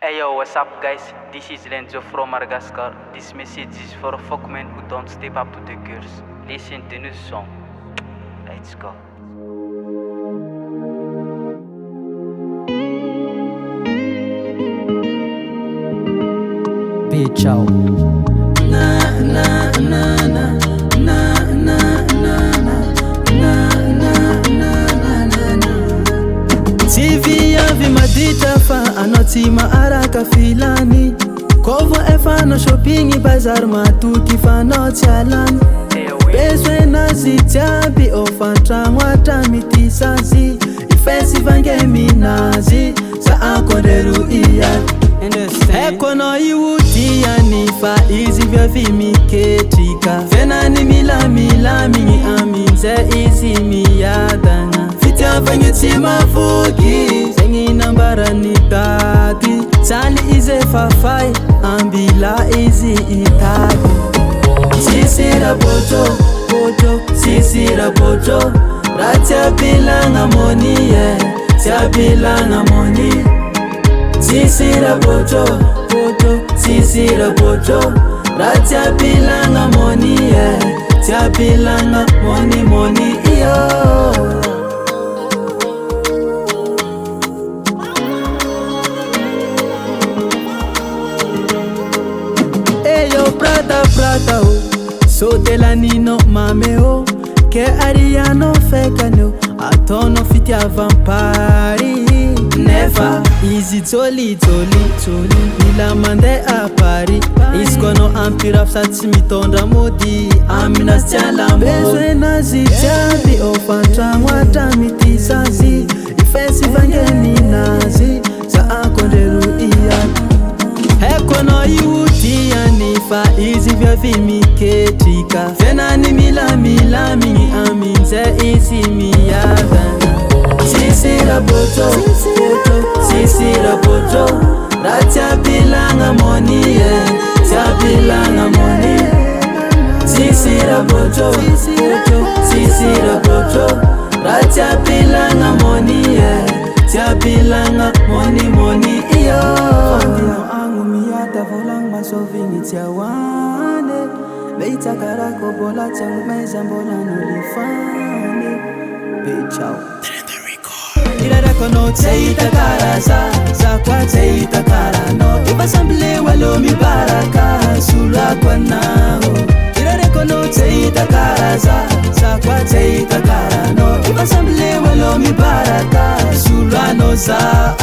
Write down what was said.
Hey yo, what's up guys? This is Lenzo from Madagascar. This message is for fuckmen who don't step up to the girls. Listen to new song. Let's go. Bitch out. Na na na na na na na na na na na. TV yavi madita fa anoti maaraka filani. Kovo efa no shopping bazar matuki fa no tialani. Bezwe na zitiabi ofanta mwata mitisazi. Ifesi vange minazi sa akoderu iya. Ekono iwuti ya nifa izi vya vimiketika. Fena ni mila mingi aminze izi miyadana. Fitia vange tima fugi zengi nambara ni tati. Sali ize fafai ambila izi itaki. Sisira bojo, bojo, sisira bojo. Ratia bilanga moni yeah, tia bilanga moni. Sisira bojo, bojo, sisira bojo. Ratia bilanga moni yeah, tia bilanga moni moni iyo. Eyo prata prata ho, so tela nino mame ho. Ke ariano fekano, atono fitia vampari. Never easy toli toli toli. Nila mande a Paris. Iskono ampiraf satsimitonda modi. Amina stiala mo. Bezwe na zitiabi ofanta mwata mitisazi. Ifesi vange minazi sa akonderu iya. Ekono iwuti ya nifa izi vya vimiketika. Fena ni mila mingi aminze izi miyadana. Sisira bojo, sisira bojo. Ratia bilanga moni yeah, tia bilanga moni. Sisira bojo, sisira bojo. Ratia bilanga moni yeah, tia bilanga moni moni iyo. Angu miyata volang masovingi tia wane. Leita karako bola tiang meza bola nulifane. Bitch out. Irarako no teita karaza, zakwa teita karano. Ibasamble walo mi baraka, sula kwa nao. Irarako no teita karaza, zakwa teita karano. Ibasamble walo mi baraka, sula no za.